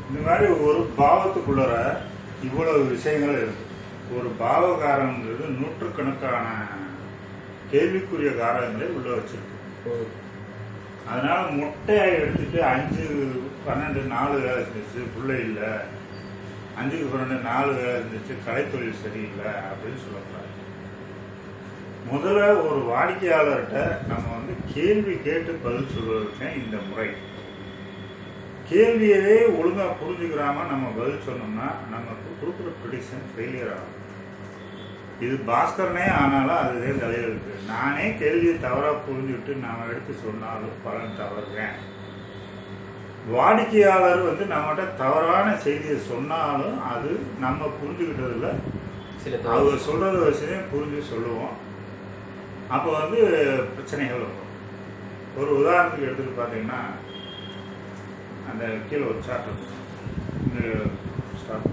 இந்த மாதிரி ஒரு பாவத்துக்குள்ளற இவ்வளவு விஷயங்கள் இருக்கு. ஒரு பாவகாரங்கிறது நூற்றுக்கணக்கான கேள்விக்குரிய காரங்களை உள்ள வச்சிருக்கு. அதனால மொட்டையை எடுத்துட்டு 5, 12, 4 வேலை இருந்துச்சு, பிள்ளை இல்லை, 5க்கு 12, 4 வேலை இருந்துச்சு, கலைத்தொழில் சரியில்லை அப்படின்னு சொல்லக்கூடாது. முதல்ல ஒரு வாடிக்கையாளர்கிட்ட நம்ம கேள்வி கேட்டு பதில் சொல்வதற்கு இந்த முறை. கேள்வியவே ஒழுங்கா புரிஞ்சுக்கிறாம நம்ம பதில் சொன்னோம்னா நமக்கு கொடுக்குற ப்ரெடிக்ஷன் ஃபெயிலியர் ஆகும். இது பாஸ்கரனே ஆனாலும் அதுவே தலையிருக்கு. நானே கேள்வியை தவறாக புரிஞ்சுட்டு நான் எடுத்து சொன்னாலும் பலன் தவறுவேன். வாடிக்கையாளர் நம்மகிட்ட தவறான செய்தியை சொன்னாலும் அது நம்ம புரிஞ்சுக்கிட்டதில்ல, அவங்க சொல்றத வச்சுதே புரிஞ்சு சொல்லுவோம். அப்போ பிரச்சனைகள் வரும். ஒரு உதாரணத்துக்கு எடுத்துட்டு பார்த்தீங்கன்னா, அந்த கீழே ஒரு சார்ட் ஸ்டார்ட்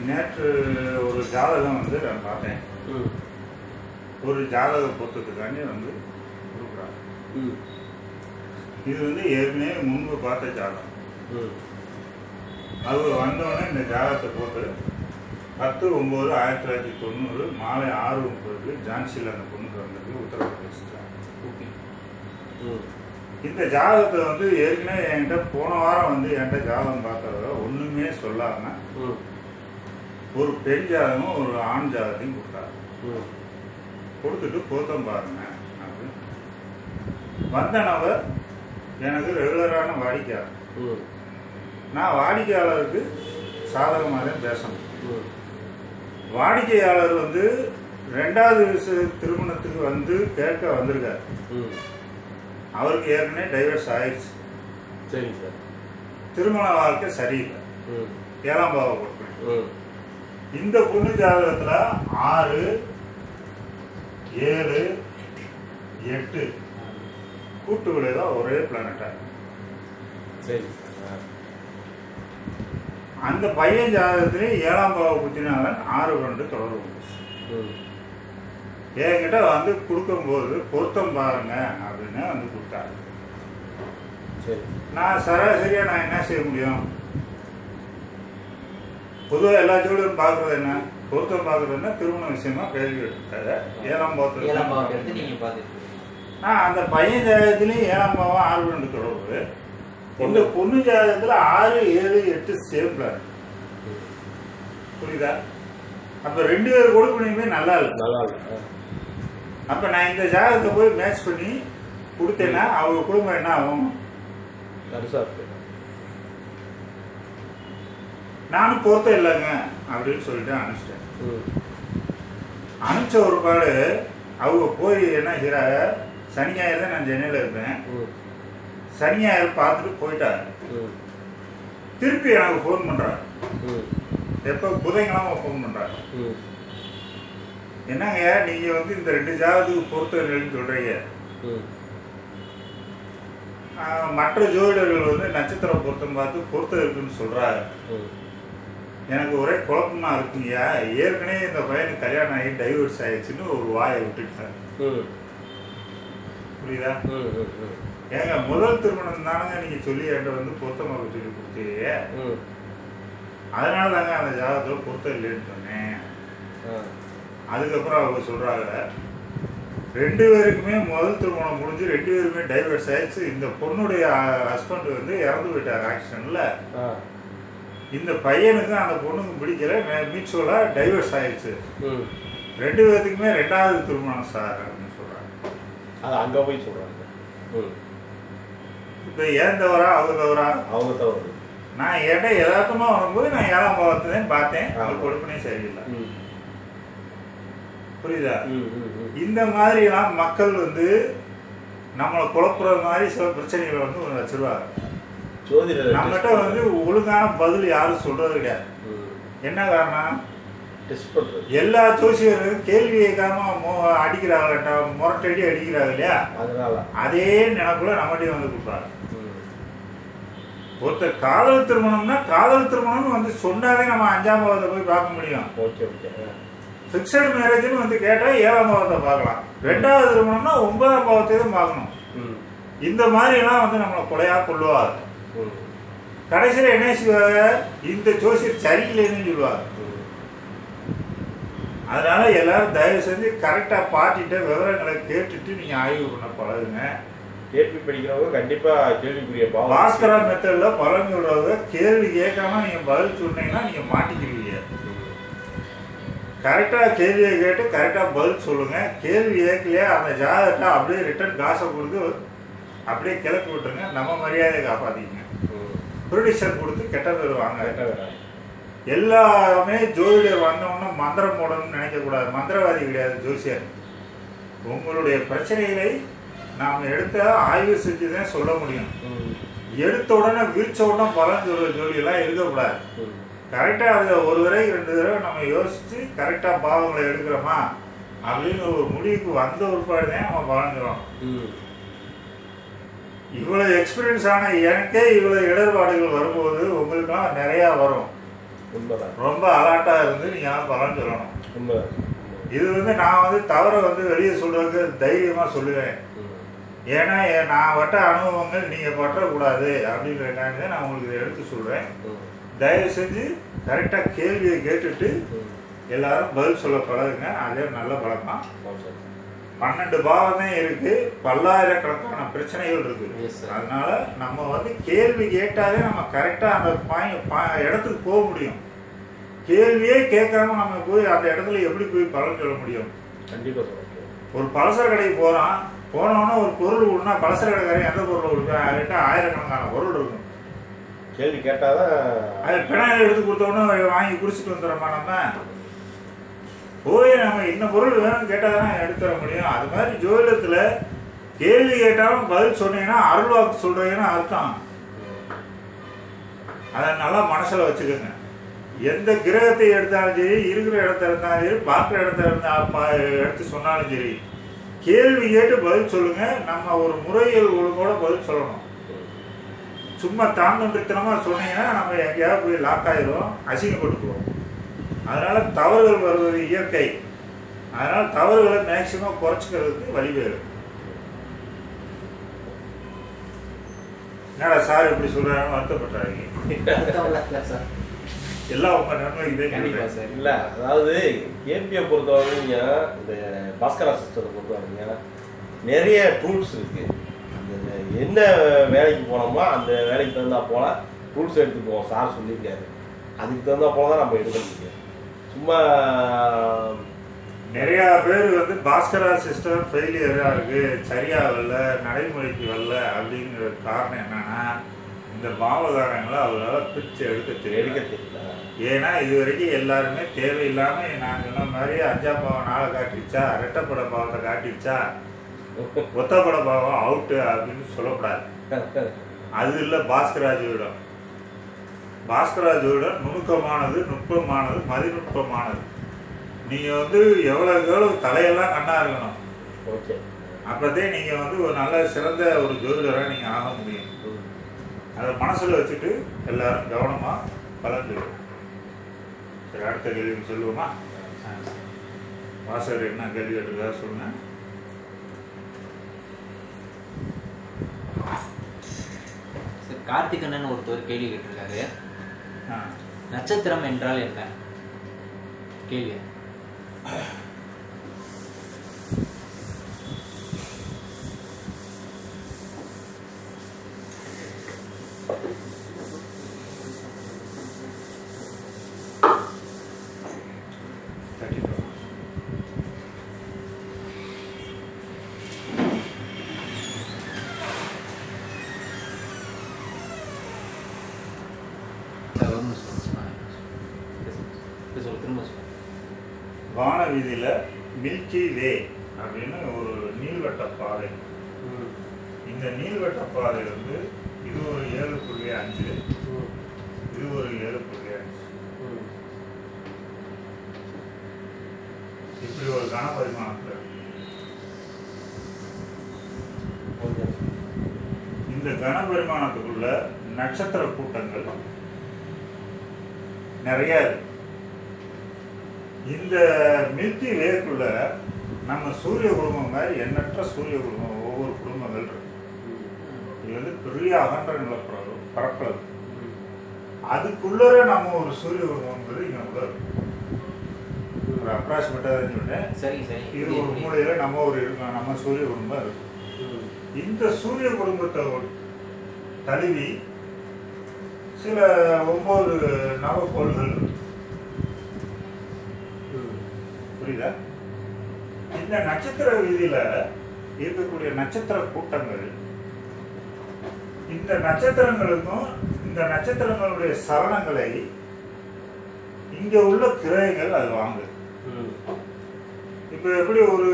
நேற்று ஒரு ஜாதகம் நான் பார்த்தேன். ஒரு ஜாதக பொருத்தத்துக்காண்டி கொடுக்குறாங்க. இது ஏற்கனவே முன்பு பார்த்த ஜாதகம். அது வந்தோடனே இந்த ஜாதகத்தை போட்டு 10/9/1990 மாலை 6:30 ஜான்சியில் அந்த பொண்ணுக்கு வந்திருக்கு, உத்தரப்பிரதேசத்தில். இந்த ஜாதகத்தை ஏற்கனவே என்கிட்ட போன வாரம் என்கிட்ட ஜாதகம் பார்த்தவங்க ஒன்றுமே சொல்லாமல் ஒரு பெண் ஜாதகம் ஒரு ஆண் ஜாதகத்தையும் கொடுத்தாரு. கொடுத்துட்டு பொருத்தம் பாருங்க அப்படின்னு. வந்த நபர் எனக்கு ரெகுலரான வாடிக்கையாளர். நான் வாடிக்கையாளருக்கு சாதகமாக தான் பேசணும். வாடிக்கையாளர் 2வது திருமணத்துக்கு கேட்க வந்திருக்காரு. அவருக்கு ஏற்கனவே டைவர்ஸ் ஆயிடுச்சு. சரி சார். திருமண வாழ்க்கை சரியில்லை, 7ஆம் பாவ கொடுப்பேன். இந்த பொண்ணு ஜாதகத்துல 6, 7, 8 கூட்டு விளைவா ஒரே பிளானட்டா. சரி. அந்த பையன் ஜாதகத்திலே 7ஆம் பாவ குத்தினால 6 தொடர்பு. என்கிட்ட கொடுக்கும்போது பொருத்தம் பாருங்க அப்படின்னு கொடுத்தாரு. நான் சராசரியா நான் என்ன செய்ய முடியும்? பொதுவாக எல்லா ஜோடியும் பார்க்கறது என்ன, பொருத்தம் பார்க்கறதுன்னா திருமண விஷயமா கேள்வி எடுத்தாரு. 7ஆம் பாவத்தில் நான் அந்த பையன் ஜாதகத்திலையும் 7ஆம் பாவம் 6 தொடர்பு. இந்த பொண்ணு ஜாதகத்துல 6, 7, 8 சேம் பிளான். புரியுதா? அப்ப 2 பேர் கொடுக்கணுமே நல்லா இல்லை. அப்ப நான் இந்த ஜாதகத்தை போய் மேட்ச் பண்ணி கொடுத்தேன்னா அவங்க குடும்பம் என்ன ஆகும்? நானும் பொருத்தம் இல்லைங்க அப்படின்னு சொல்லிட்டு அனுப்பிச்சிட்டேன். அனுப்பிச்ச ஒரு பாடு அவங்க போய் என்ன செய்றாங்க, சனி ஞாயிறு தான் நான் சென்னையில் இருப்பேன், சனி ஞாயிறு பார்த்துட்டு போயிட்டாங்க. திருப்பி எனக்கு ஃபோன் பண்றாங்க. எப்போ? புதன்கிழமை ஃபோன் பண்றாங்க. என்னங்க நீங்க இந்த 2 ஜாதகத்துக்கு பொருத்தம் இல்லைன்னு சொல்றீங்க, மற்ற ஜோதிடர்கள் நட்சத்திர பொருத்தம் பார்த்து பொருத்தம் இருக்குன்னு சொல்றாங்க. எனக்கு ஒரே குழப்பமா இருக்குங்க. ஏற்கனவே இந்த பையனுக்கு கல்யாணம் ஆகி டைவர்ஸ் ஆயிடுச்சுன்னு ஒரு வாயை விட்டுட்டார். புரியுதா? ஏங்க முதல் திருமணம் தானங்க நீங்க சொல்லி என்கிட்ட பொருத்தமாக சொல்லி கொடுத்தீங்க. அதனால தாங்க அந்த ஜாதகத்தில் பொருத்தம் இல்லைன்னு சொன்னேன். அதுக்கப்புறம் அவங்க சொல்றாங்க 2 பேருக்குமே முதல் திருமணம் முடிஞ்சு 2 பேருமே டைவர்ஸ் ஆயிடுச்சு. இந்த பொண்ணுடைய ஹஸ்பண்ட் இறந்து போயிட்டார் ஆக்சிடென்ட்ல. இந்த பையனுக்கு அந்த பொண்ணுக்கு பிடிக்கல, மியூச்சுவலா டைவர்ஸ் ஆயிடுச்சு. 2 பேருக்குமே 2வது திருமணம் சார் அப்படின்னு சொல்றாங்க. அது அங்க போய் சொல்றாங்க. இப்ப ஏன் தவறா அவங்க தவறா? அவங்க தவறு. நான் என்கிட்ட யதார்த்தமாக வரும்போது நான் 7ஆம் பாவத்தை தான் பார்த்தேன். ஆமா. அது கொடுப்பனே சரியில்லை. ம். புரியுதா? ம், ம், ம். இந்த மாதிரிலாம் மக்கள் வந்து நம்மளை குழப்புற மாதிரி சில பிரச்சனைகளை வந்து வச்சிருவாங்க. ஜோதிடர் நம்மகிட்ட வந்து ஒழுங்கான பதில் யாரும் சொல்றது கிடையாது. என்ன காரணம்? டெஸ்ட் பண்றது. எல்லா ஜோசியரும் கேள்வி கேட்காம அடிக்கிறாங்க, முரட்டடி அடிக்கிறாங்க இல்லையா? அதனால அதே நினைப்புல நம்மகிட்டயும் வந்து கொடுப்பாங்க. ம். ஒருத்தர் காதல் திருமணம்னா காதல் திருமணம்னு வந்து சொன்னாலே நம்ம 5ஆம் பாவத்தை போய் பார்க்க முடியும். Okay okay. ஃபிக்ஸட் மேரேஜ்னு வந்து கேட்டா 7ஆம் பாவத்தை பார்க்கலாம். 2வது திருமணம்னா 9ஆம் பாவத்தை தான் பார்க்கணும். ம். இந்த மாதிரி எல்லாம் வந்து நம்மளை கொலையா கொள்ளுவாங்க. ம். கடைசியில் என்ன செய்வாங்க? இந்த ஜோசியர் சரியில்லைன்னு சொல்லுவாங்க. அதனால எல்லாரும் தயவு செஞ்சு கரெக்டா பார்ட்டிட்ட விவரங்களை கேட்டுட்டு நீங்க ஆய்வு பண்ண பழகுங்க. கேள்வி படிக்கிறவங்க கண்டிப்பா கேள்விக்குரிய பாவம். பாஸ்கரா மெத்தட்ல பலன் சொல்றவங்க கேள்வி கேட்காம நீங்க பதில் சொன்னீங்கன்னா நீங்க மாட்டிக்கிறீங்க. கரெக்டா கேள்வியை கேட்டு கரெக்டா பதில் சொல்லுங்க. கேள்வி கேட்கலையே அந்த ஜாதகத்தை அப்படியே ரிட்டர்ன் காசை கொடுத்து அப்படியே கிளப்பி விட்டுருங்க. நம்ம மரியாதையை காப்பாத்திக்கங்க. ப்ரொடியூசர் கொடுத்து கெட்ட பேர் வாங்க. எல்லாமே ஜோதிடர் வந்தோம்னா மந்திரம் போடணும்னு நினைக்கக்கூடாது. மந்திரவாதி கிடையாது ஜோசியர். உங்களுடைய பிரச்சனைகளை நாம் எடுத்த ஆய்வு செஞ்சு தான் சொல்ல முடியும். எடுத்த உடனே விரிச்ச உடனே பலன் சொல்ற ஜோலியெல்லாம் இருக்கக்கூடாது. கரெக்டாக அதை ஒரு தடவை 2 தடவை நம்ம யோசித்து கரெக்டாக பாவங்களை எடுக்கிறோமா அப்படின்னு ஒரு முடிவுக்கு வந்த ஒருபாடு தான் நம்ம பலன் சொல்லணும். இவ்வளோ எக்ஸ்பீரியன்ஸ் ஆன எனக்கே இவ்வளோ இடர்பாடுகள் வரும்போது உங்களுக்கெல்லாம் நிறையா வரும். ரொம்ப அலர்ட்டாக இருந்து நீங்கள் பலன் சொல்லணும். இது வந்து நான் வந்து தவறை வந்து வெளியே சொல்றதுக்கு தைரியமாக சொல்லுவேன். ஏன்னா நான் பட்ட அனுபவங்கள் நீங்கள் பற்றக்கூடாது அப்படிங்கிறக்காக நான் உங்களுக்கு இதை எடுத்து சொல்கிறேன். தயவு செஞ்சு கரெக்டாக கேள்வியை கேட்டுட்டு எல்லாரும் பதில் சொல்ல பழகுங்க. அதே நல்ல பழக்கம். 12 பாவமே இருக்கு, பல்லாயிரக்கணக்கான பிரச்சனைகள் இருக்கு. அதனால நம்ம வந்து கேள்வி கேட்டாலே நம்ம கரெக்டா அந்த இடத்துக்கு போக முடியும். கேள்வியே கேட்காம நம்ம போய் அந்த இடத்துல எப்படி போய் பலன் சொல்ல முடியும்? கண்டிப்பா. ஒரு பலசர கடைக்கு போனோன்னா ஒரு பொருள் விடனா பலசர கடைக்காரன் எந்த பொருள் கொடுப்பேன்? அதுக்கிட்ட ஆயிரக்கணக்கான பொருள் இருக்கும். கேள்வி கேட்டாதான் அது பிணாயில் எடுத்து கொடுத்தோன்னே வாங்கி குடிச்சிட்டு வந்துடுறோமா? நம்ம போய் நம்ம இந்த பொருள் வேணும்னு கேட்டால் தானே எடுத்து தர முடியும். அது மாதிரி ஜோதிடத்தில் கேள்வி கேட்டாலும் பதில் சொன்னீங்கன்னா அருள்வாக்கு சொல்றீங்கன்னு அர்த்தம். அதை நல்லா மனசில் வச்சுக்கோங்க. எந்த கிரகத்தை எடுத்தாலும் சரி, இருக்கிற இடத்த இருந்தாலும் சரி, பார்க்குற இடத்த எடுத்து சொன்னாலும் சரி, கேள்வி கேட்டு பதில் சொல்லுங்க. நம்ம ஒரு முறையில் ஒழுங்கோட பதில் சொல்லணும். சும்மா தாண்டத்திரமாக சொன்னீங்கன்னா நம்ம எங்கேயாவது போய் லாக் ஆயிரும், அசிங்கப்பட்டுக்குவோம். அதனால தவறுகள் வருவது இயற்கை. அதனால தவறுகளை மேக்சிமம் குறைச்சிக்கிறதுக்கு வழிவேறு. என்னடா சார் இப்படி சொல்றாங்க வருத்தப்பட்டாங்க. எல்லாம் உங்க நன்மைக்கு சார். இல்ல, அதாவது கேபியை பொறுத்தவரைங்க, இந்த பாஸ்கரா சிஸ்டத்தை பொறுத்தவரைங்க நிறைய டூல்ஸ் இருக்கு. அந்த என்ன வேலைக்கு போனோமோ அந்த வேலைக்கு தகுந்தா போல டூல்ஸ் எடுத்து போவோம். சார் சொல்லியிருக்காரு, அதுக்கு தகுந்தா போல தான் நம்ம எடுக்க முடியும். சும்மா நிறைய பேர் வந்து பாஸ்கரா சிஸ்டம் ஃபெயிலியரா இருக்கு, சரியா வரல, நடைமுறைக்கு வரல அப்படிங்கிற காரணம் என்னன்னா இந்த பாவகாரங்களை அவரால் பிரித்து எடுக்க தெரியல. ஏன்னா இது வரைக்கும் எல்லாருமே தேவையில்லாம நான் சொன்ன மாதிரி 5ஆம் பாவம் 4 காட்டிடுச்சா, ரெட்டப்பட பாவத்தை காட்டிடுச்சா, ஒத்தப்பட பாவம் அவுட்டு அப்படின்னு சொல்லக்கூடாது. அது இல்லை பாஸ்கரா ஜோதிடம். பாஸ்கரா ஜோதிடம் நுணுக்கமானது, நுட்பமானது, மதிநுட்பமானது. நீங்கள் வந்து எவ்வளவு தலையெல்லாம் கண்ணா இருக்கணும். ஓகே, அப்போதே நீங்கள் வந்து ஒரு நல்ல சிறந்த ஒரு ஜோதிடராக நீங்கள் ஆக முடியும். அதை மனசில் வச்சுட்டு எல்லாரும் கவனமாக பலன் சொல்லுவோம். சரி, அடுத்த கேள்வி சொல்லுவோமா? வாசகர் என்ன கேள்வி கேட்டுருக்கா சொல்லுங்க. சார், கார்த்திகண்ணன் ஒருத்தர் கேள்வி கேட்டிருக்காரு. நட்சத்திரம் என்றால் என்ன? கேள்வி. திரும்ப சொல்லுங்க. வான வீதியில் மில்கி வே அப்படின்னு ஒரு நீள்வட்ட பாதை. இந்த நீள்வட்ட பாதை வந்து இது ஒரு 7.5, இது ஒரு 7.5, இப்படி ஒரு கனபரிமாணத்தில் இருக்கு. இந்த கனபரிமாணத்துக்குள்ள நட்சத்திர கூட்டங்கள் நிறைய இருக்கு. இந்த மில்கி வேக்குள்ள நம்ம சூரிய குடும்பம் மாதிரி எண்ணற்ற சூரிய குடும்பம், ஒவ்வொரு குடும்பங்கள் இருக்கு. இது வந்து பெரிய அகன்ற நிலப்பரப்பு பரப்பளவு. அதுக்குள்ளே நம்ம ஒரு சூரிய குடும்பம்ன்றது இங்கே உள்ள இருக்கு. ஒரு அப்ராக்சிமேட்டாக சொன்னேன். சரி சரி. இது ஒரு மூலையில் நம்ம ஒரு இருக்கோம், நம்ம சூரிய குடும்பம் இருக்கு. இந்த சூரிய குடும்பத்தை தழுவி சில 9 நவக்கோள்கள் இருக்கு. புரியுதா? இந்த நட்சத்திர வீதியில இருக்கக்கூடிய நட்சத்திர கூட்டங்கள், இந்த நட்சத்திரங்களுக்கும் இந்த நட்சத்திரங்களுடைய சலனங்களை இங்க உள்ள கிரகங்கள் அது வாங்குது. இப்போ எப்படி ஒரு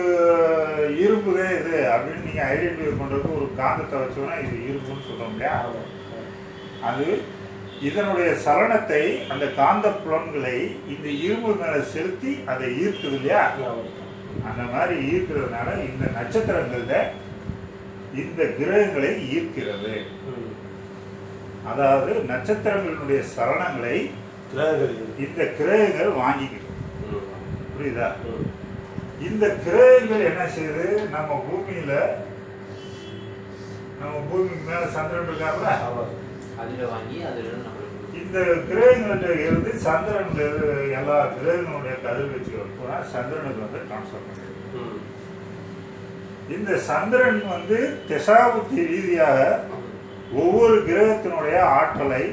இரும்புதே இது அப்படின்னு நீங்க ஐடென்டிஃபை பண்றதுக்கு ஒரு காந்தத்தை வச்சோன்னா இது இரும்புன்னு சொல்றோம் இல்லையா? அது இதனுடைய சலனத்தை, அந்த காந்த புலன்களை இந்த இரும்பு மேல செலுத்தி அதை ஈர்க்குது இல்லையா? அந்த மாதிரி ஈர்க்கிறதுனால இந்த நட்சத்திரங்கள்ல இந்த கிரகங்களை ஈர்க்கிறது. அதாவது நட்சத்திரங்களுடைய சலனங்களை இந்த கிரகங்கள் வாங்கிக்குது. புரியுதா? இந்த கிரகங்கள் என்ன செய்யுது, நம்ம பூமிக்கு மேல சந்திரன் இருக்காருல்ல, அதுல வாங்கி அதுல இந்த கிரகங்கள்ட்ட இருந்து சந்திரன்ல எல்லா கிரகங்களுடைய கதிர்வீச்சுகள் பூரா சந்திரனுக்கு வந்து டிரான்ஸ்ஃபர் பண்ணுது. இந்த சந்திரன் வந்து திசாபுத்தி ரீதியாக ஒவ்வொரு கிரகத்தினுடைய ஆற்றலை,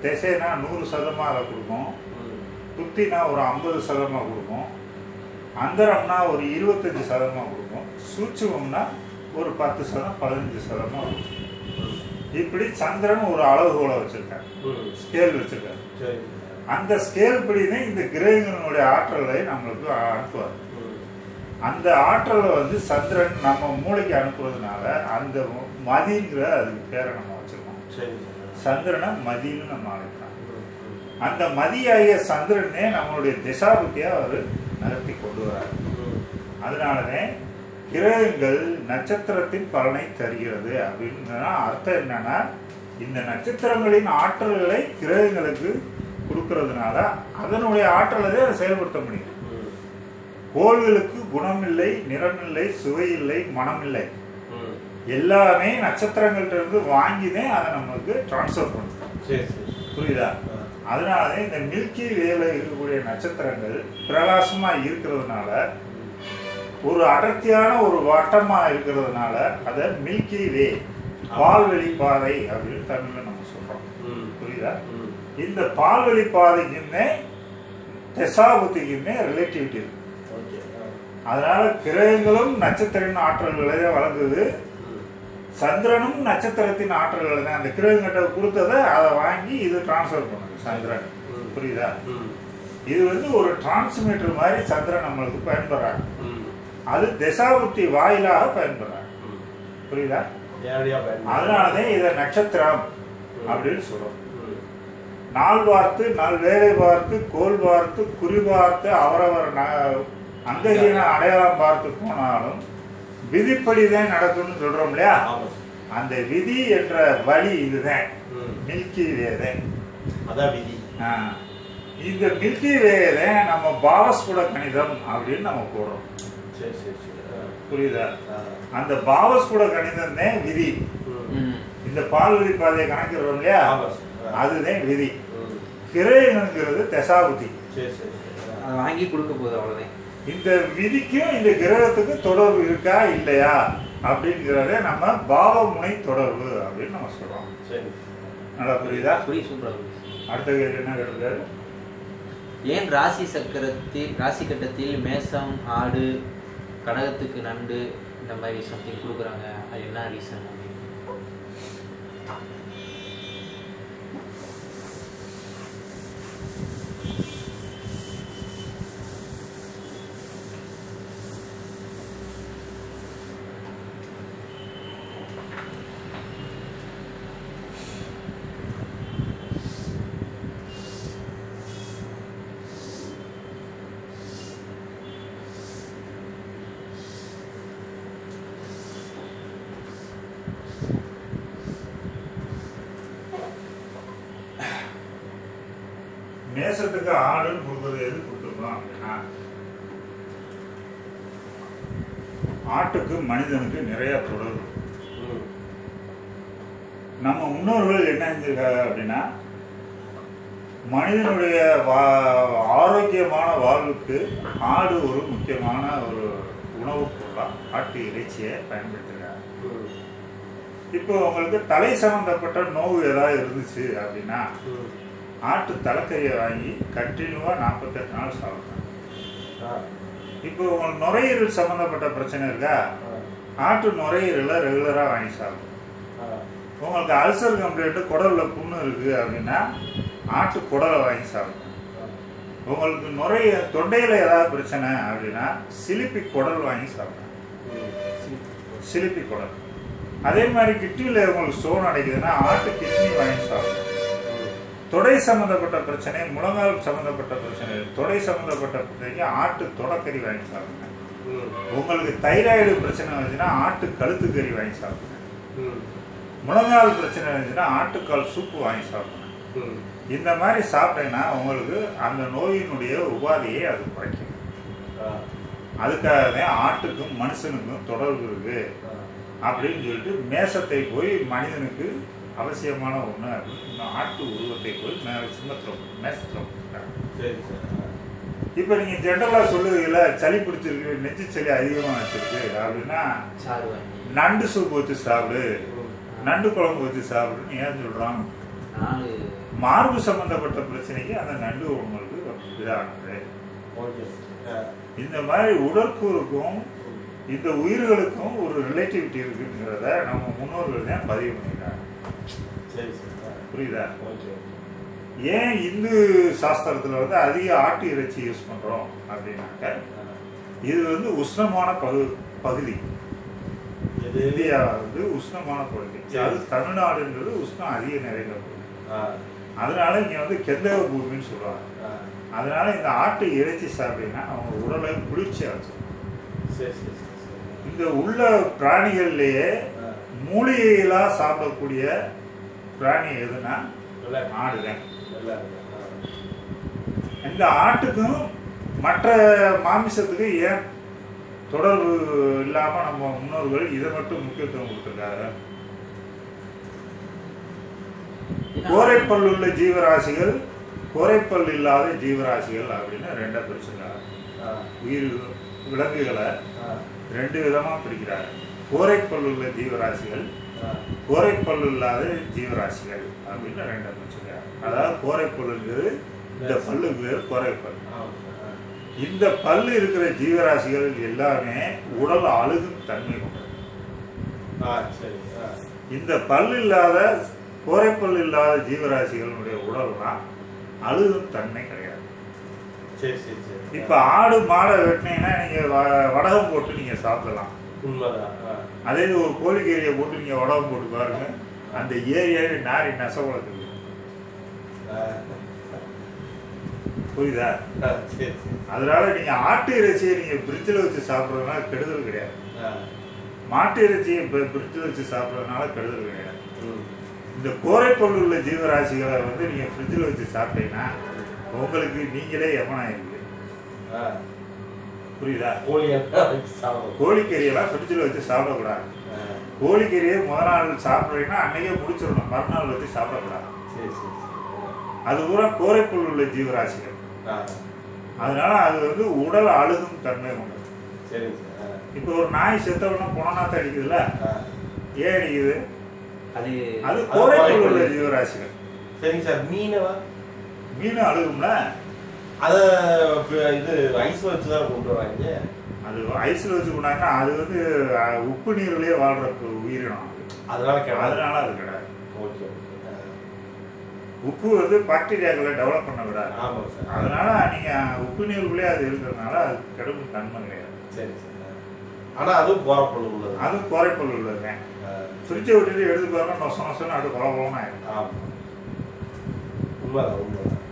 திசைனா 100% அதை கொடுக்கும், புத்தினா ஒரு 50% கொடுக்கும், அந்தரம்னா ஒரு 25% கொடுக்கும், சூட்சுமம்னா ஒரு 10% 15% கொடுக்கும். இப்படி சந்திரன் ஒரு அளவுகோலை வச்சிருக்காரு, ஸ்கேல் வச்சிருக்காரு. அந்த ஸ்கேல் படிதான் இந்த கிரகங்களுடைய ஆற்றலை நம்மளுக்கு அனுப்புவார். அந்த ஆற்றலை வந்து சந்திரன் நம்ம மூளைக்கு அனுப்புறதுனால அந்த மதிங்கிற அதுக்கு பேரை நம்ம வச்சிருக்கோம். சந்திரனை மதின்னு நம்ம அழைக்கிறோம். அந்த மதியாகிய சந்திரனே நம்மளுடைய திசாபுத்தியா அவர் நகர்த்தி கொண்டு வராரு. அதனாலதே கிரகங்கள் நட்சத்திரத்தின் பலனை தருகிறது அப்படின்னு அர்த்தம் என்னன்னா, இந்த நட்சத்திரங்களின் ஆற்றல்களை கிரகங்களுக்கு கொடுக்கறதுனால அதனுடைய ஆற்றலை அதை செயல்படுத்த முடியும். கோள்களுக்கு குணமில்லை, நிறமில்லை, சுவையில்லை, மனமில்லை, எல்லாமே நட்சத்திரங்கள்ட்ட இருந்து வாங்கிதான் அதை நமக்கு டிரான்ஸ்ஃபர் பண்ணுது. புரியுதா? அதனாலதான் இந்த மில்கி வேல இருக்கக்கூடிய நட்சத்திரங்கள் பிரகாசமா இருக்கிறதுனால, ஒரு அடர்த்தியான ஒரு வட்டமா இருக்கிறதுனால அதை மில்கி வே, பால்வெளி பாதை அப்படின்னு தமிழ்ல நம்ம சொல்றோம். புரியுதா? இந்த பால்வெளி பாதைக்குன்னே திசாபுத்திக்குன்னே ரிலேட்டிவிட்டி இருக்கு. அதனால கிரகங்களும் நட்சத்திரின் ஆற்றல்களை வழங்குது, சந்திரனும் நட்சத்திரத்தின் ஆற்றல்களை தான். அந்த கிரகங்கிட்ட கொடுத்ததை அதை வாங்கி இது டிரான்ஸ்ஃபர் பண்ணுது சந்திரன். புரியுதா? இது வந்து ஒரு டிரான்ஸ்மிட்டர் மாதிரி சந்திரன் நம்மளுக்கு பயன்படுறாங்க. அது திசாபுத்தி வாயிலாக பயன்படுறாங்க. புரியுதா? அதனாலதான் இதை நட்சத்திரம் அப்படின்னு சொல்றோம். நாள் பார்த்து, வேலை பார்த்து, கோல் பார்த்து, குறி பார்த்து, அவரவர் அங்ககீன அடையாளம் பார்த்து போனாலும் விதிப்படிதான் நடக்கும்னு சொல்றோம் இல்லையா? அந்த விதி என்ற வழி இதுதான், மில்கி வே. அதான் விதி. இந்த மில்கி வேத நம்ம பாவஸ்புட கணிதம் அப்படின்னு நம்ம போடுறோம். புரியுதா? அந்த பாவஸ்புட கணிதம் தான் விதி. இந்த பால்வெளி பாதையை கணக்கிறோம் இல்லையா, அதுதான் விதி. கிரகங்கிறது தசாபுத்தி வாங்கி கொடுக்க போகுது, அவ்வளவுதான். இந்த விதிக்கும் இந்த கிரகத்துக்கும் தொடர்பு இருக்கா இல்லையா அப்படிங்கிறத நம்ம பாவமுனை தொடர்பு அப்படின்னு நம்ம சொல்றோம். நல்லா புரியுதா? அடுத்த கேள்வி என்ன கேட்டிருக்காரு? ஏன் ராசி கட்டத்தில் மேசம் ஆடு, கடகத்துக்கு நண்டு, இந்த மாதிரி சம்திங் கொடுக்குறாங்க, அது என்ன ரீசன்? மேசத்துக்கு ஆடுன்னு கொடுக்கறது எது கொடுத்துருக்கோம் அப்படின்னா, ஆட்டுக்கு மனிதனுக்கு நிறைய தொடர்பு. நம்ம முன்னோர்கள் என்ன செஞ்சிருக்காங்க அப்படின்னா, மனிதனுடைய ஆரோக்கியமான வாழ்வுக்கு ஆடு ஒரு முக்கியமான ஒரு உணவுப் பொருளாக ஆட்டு இறைச்சியை பயன்படுத்துகிறாங்க. இப்போ உங்களுக்கு தலை சம்பந்தப்பட்ட நோவு ஏதாவது இருந்துச்சு அப்படின்னா, ஆட்டு தலைக்கறியை வாங்கி கண்டினியூவாக 48 நாள் சாப்பிட்றாங்க. இப்போ உங்களுக்கு நுரையீரல் சம்மந்தப்பட்ட பிரச்சனை இருக்கா, ஆட்டு நுரையீரலை ரெகுலராக வாங்கி சாப்பிடும். உங்களுக்கு அல்சர் கம்ப்ளைண்ட்டு குடலில் புண்ணு இருக்குது அப்படின்னா ஆட்டு குடலை வாங்கி சாப்பிடும். உங்களுக்கு தொண்டையில் ஏதாவது பிரச்சனை அப்படின்னா சிலிப்பி குடல் வாங்கி சாப்பிடும். சிலிப்பி குடல். அதே மாதிரி கிட்னியில் உங்களுக்கு ஸ்டோன் அடைக்குதுன்னா ஆட்டு கிட்னி வாங்கி சாப்பிடும். தொடை சம்மந்தப்பட்ட பிரச்சனை, முழங்கால் சம்மந்தப்பட்ட பிரச்சனை, தொடை சம்மந்தப்பட்ட பிரச்சனைக்கு ஆட்டு தொடக்கறி வாங்கி சாப்பிடுங்க. உங்களுக்கு தைராய்டு பிரச்சனை வந்துச்சுன்னா ஆட்டு கழுத்துக்கறி வாங்கி சாப்பிடுங்க. முழங்கால் பிரச்சனை இருந்துச்சுன்னா ஆட்டுக்கால் சூப்பு வாங்கி சாப்பிடுங்க. இந்த மாதிரி சாப்பிட்டீங்கன்னா உங்களுக்கு அந்த நோயினுடைய உபாதையை அது குறைக்கும். அதுக்காக தான் ஆட்டுக்கும் மனுஷனுக்கும் தொடர்பு இருக்கு அப்படின்னு சொல்லிட்டு மேசத்தை போய் மனிதனுக்கு அவசியமான ஒன்று அப்படின்னு ஆட்டு உருவத்தை போய் சிம்மத்தில் மேசத்தில் போட்டுட்டாங்க. இப்போ நீங்கள் ஜென்ரலாக சொல்லுவீங்கள சளி பிடிச்சிருக்கு, நெஞ்சு சளி அதிகமாக வச்சிருக்கு அப்படின்னா நண்டு சூப் வச்சு சாப்பிடு, நண்டு குழம்பு வச்சு சாப்பிடுன்னு ஏன் சொல்கிறான்? மார்பு சம்பந்தப்பட்ட பிரச்சனைக்கு அந்த நண்டு உங்களுக்கு இதானது. இந்த மாதிரி உடற்கூறுக்கும் இந்த உயிர்களுக்கும் ஒரு ரிலேட்டிவிட்டி இருக்குங்கிறத நம்ம முன்னோர்கள் தான் பதிவு பண்ணிக்கிறாங்க. புரியுதா? ஏன் இந்து சாஸ்திரத்தில் வந்து அதிக ஆட்டு இறைச்சி யூஸ் பண்ணுறோம் அப்படின்னாக்க, இது வந்து உஷ்ணமான பகுதி. இந்தியா வந்து உஷ்ணமான பகுதி. அது தமிழ்நாடுன்றது உஷ்ணம் அதிக நிறைந்த பகுதி. அதனால இங்கே வந்து கெந்தவ பூமின்னு சொல்லுவாங்க. அதனால இந்த ஆட்டு இறைச்சி சாப்பிட்டீங்கன்னா அவங்க உடலை குளிர்ச்சியாக வச்சுக்கணும். இந்த உள்ள பிராணிகள்லேயே மூலிகைகளாக சாப்பிடக்கூடிய பிராணி எதுனா ஆடுதான். இந்த ஆட்டுக்கும் மற்ற மாமிசத்துக்கு ஏன் தொடர்பு இல்லாமல் நம்ம முன்னோர்கள் இதை மட்டும் முக்கியத்துவம் கொடுத்துருக்காங்க? கோரைப்பல் உள்ள ஜீவராசிகள், கோரைப்பல் இல்லாத ஜீவராசிகள் அப்படின்னு ரெண்டா பிரிச்சுருக்காங்க. உயிர் விலங்குகளை 2 விதமாக பிரிக்கிறாங்க. கோரைப்பல் உள்ள ஜீவராசிகள், கோரைப்பல் இல்லாத ஜீவராசிகள் அப்படின்னு 2 பிரிச்சுருக்காங்க. அதாவது கோரைப்பல்லுங்கிறது இந்த பல்லுக்கு பேர் கோரைப்பல். இந்த பல்லு இருக்கிற ஜீவராசிகள் எல்லாமே உடல் அழுகும் தன்மை கொண்டது. இந்த பல்லு இல்லாத கோரைப்பல் இல்லாத ஜீவராசிகளுடைய உடல்லாம் அழுகும் தன்மை கிடையாது. இப்ப ஆடு மாடை வெட்டினீங்கன்னா நீங்க வடகம் போட்டு நீங்க சாப்பிடலாம். அதே ஒரு கோழிக்கறியை போட்டு நீங்க வடகம் போட்டு பாருங்க, அந்த ஏரியாவே நாரி நெசவளத்துக்கு. புரியுதா? அதனால நீங்க ஆட்டு இறைச்சியை நீங்க பிரிட்ஜில் வச்சு சாப்பிட்றதுனால கெடுதல் கிடையாது. மாட்டு இறைச்சியை பிரிட்ஜில் வச்சு சாப்பிட்றதுனால கெடுதல் கிடையாது. இந்த கோரைப்பல் உள்ள ஜீவராசிகளை வந்து நீங்க ஃப்ரிட்ஜில் வச்சு சாப்பிட்டீங்கன்னா உங்களுக்கு நீங்களே எமனாயிருக்கு. புரியுதா? கோழிக்கறியெல்லாம் ஃப்ரிட்ஜில் வச்சு சாப்பிடக்கூடாது. கோழிக்கறியை முதல் நாள் சாப்பிட்றீங்கன்னா அன்னைக்கே முடிச்சிடணும், மறுநாள் வச்சு சாப்பிடக்கூடாது. அது பூரா கோரைப்பல் உள்ள ஜீவராசிகள். அதனால அது வந்து உடல் அழுகும் தன்மை கொண்டது. இப்போ ஒரு நாய் செத்தவனா புனநாத்த அடிக்குதுல்ல, ஏன் அடிக்குது? அது கோரைப்பல் உள்ள ஜீவராசிகள். சரிங்க சார். மீன் அழுகும்ல, அதை இது ஐஸ்ல வச்சு தான் கொண்டு வராங்க. அது ஐஸ்ல வச்சு கொண்டாங்கன்னா அது வந்து உப்பு நீர்லயே வாழ்ற உயிரினம். அதனால அது கிடையாது. உப்பு வந்து பாக்டீரியாக்களை டெவலப் பண்ண விடாது. அதனால நீங்க உப்பு நீருக்குள்ளே அது இருக்கிறதுனால அது கெடுக்கும் தன்மை கிடையாது. சரி சரி. ஆனா அதுவும் கோரைப்பல் உள்ளது. அதுவும் கோரைப்பல் உள்ளதுங்க. ஃப்ரிட்ஜை விட்டுட்டு எடுத்து பாருங்க, நொச நொசன்னு அது குழப்பமா ஆயிடும். உண்மைதான் உண்மைதான்.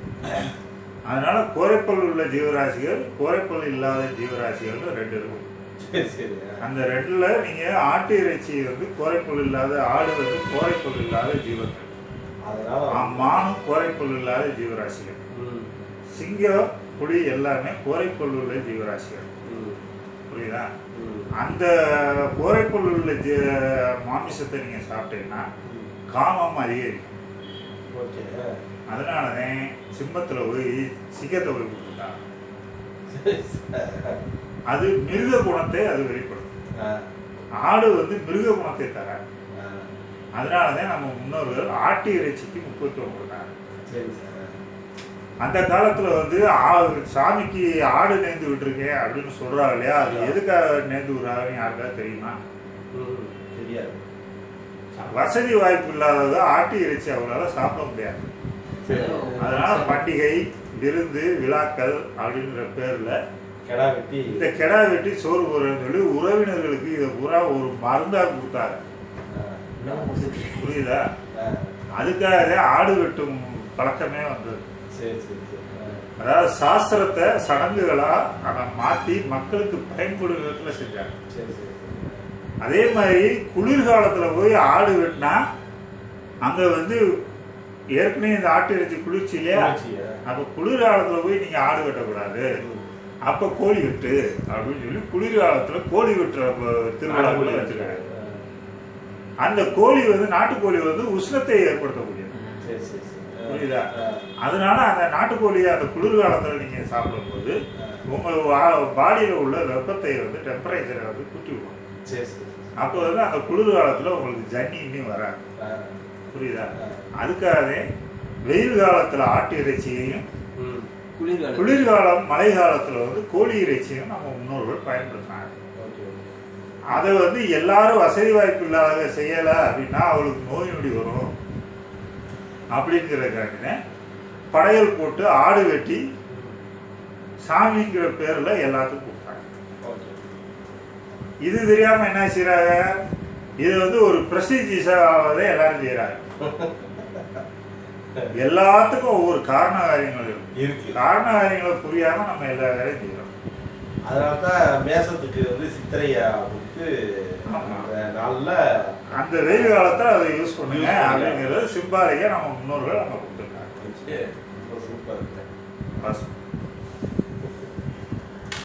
அதனால கோரைப்பல் உள்ள ஜீவராசிகள், கோரைப்பல் இல்லாத ஜீவராசிகள் 2 இருக்கும். சரி சரி. அந்த ரெண்டுல நீங்க ஆட்டு இறைச்சி வந்து கோரைப்புல் இல்லாத, ஆடு வந்து கோரைப்புல் இல்லாத ஜீவன்கள், அதனால மானும் கோரைப்புல் இல்லாத ஜீவராசிகள், சிங்கம் புலி எல்லாமே கோரைப்புல் உள்ள ஜீவராசிகள். புரியுதா? அந்த கோரைப்புல் உள்ள மாமிசத்தை நீங்க சாப்பிட்டீங்கன்னா காமம் அதிகரிக்கும். ஓகே. அதனாலதான் சிம்மத்துல போய் சிங்கத்தை போய் கொடுத்துட்டாங்க. அது மிருக குணத்தை அது வெளிப்படுத்தும். ஆடு வந்து மிருக குணத்தை தர. அதனாலதான் நம்ம முன்னோர்கள் ஆட்டு இறைச்சிக்கு முக்கியத்துவம் கொடுத்தாங்க. அந்த காலத்துல வந்து சாமிக்கு ஆடு நேர்ந்து விட்டுருக்கேன் அப்படின்னு சொல்றாங்க இல்லையா, அது எதுக்காக நேர்ந்து விடுறாங்கன்னு யாருக்காவது தெரியுமா? தெரியாது. வசதி வாய்ப்பு இல்லாதவங்க ஆட்டு இறைச்சி அவங்களால சாப்பிட முடியாது. அதனால பண்டிகை, விருந்து, விழாக்கள் அப்படின்ற பேர்ல இந்த கெடா வெட்டி சோறு போடுறேன்னு சொல்லி உறவினர்களுக்கு இதை பூரா ஒரு மருந்தா கொடுத்தாங்க. புரியுதா? அதுக்காக ஆடு வெட்டும் பழக்கமே வந்தது. அதாவது சாஸ்திரத்தை சடங்குகளா அதை மாத்தி மக்களுக்கு பயன்படும் விதத்துல செஞ்சாங்க. அதே மாதிரி குளிர்காலத்துல போய் ஆடு வெட்டினா அங்க வந்து ஏற்கனவே இந்த ஆட்டு இறைச்சி குளிர்ச்சி இல்லையா, அப்ப குளிர்காலத்துல போய் நீங்க ஆடு வெட்டக்கூடாது, அப்ப கோழி வெட்டு அப்படின்னு சொல்லி குளிர்காலத்துல கோழி வெட்டுற திருவிழா கூட வச்சிருக்காங்க. அந்த கோழி வந்து நாட்டுக்கோழி வந்து உஷ்ணத்தை ஏற்படுத்தக்கூடியது. புரியுதா? அதனால அந்த நாட்டுக்கோழியை அந்த குளிர்காலத்துல நீங்க சாப்பிடும்போது உங்க பாடியில உள்ள வெப்பத்தை வந்து டெம்பரேச்சரை வந்து கூட்டி விடும். அப்போ வந்து அந்த குளிர்காலத்துல உங்களுக்கு ஜன்னி இன்னும் வராது. புரியுதா? அதுக்காக வெயில் காலத்துல ஆட்டு இறைச்சியையும், குளிர்காலம் மழை காலத்துல வந்து கோழி இறைச்சியும் நம்ம முன்னோர்கள் பயன்படுத்தினாங்க. அதை வந்து எல்லாரும் வசதி வாய்ப்பு இல்லாத செய்யல அப்படின்னா அவளுக்கு நோய் நொடி வரும் அப்படிங்கிறதுக்காக படையல் போட்டு ஆடு வெட்டி சாமிங்கிற பேர்ல எல்லாத்துக்கும் கொடுத்தாங்க. இது தெரியாம என்ன செய்யறாங்க, இது வந்து ஒரு பிரசிஜிஸாவதை எல்லாரும் செய்யறாங்க. எல்லாத்துக்கும் ஒவ்வொரு காரண காரியங்கள் இருக்கு. காரண காரியங்களை புரியாம நம்ம எல்லா வேலையும் செய்யறோம். அதனாலதான் மேசத்துக்கு வந்து சித்திரையா கொடுத்து நல்ல அந்த வெயில் காலத்துல அதை யூஸ் பண்ணுங்க அப்படிங்கிறது சிம்பாலிக்கா நம்ம முன்னோர்கள் அங்க கொடுத்துருக்காங்க. சூப்பர்.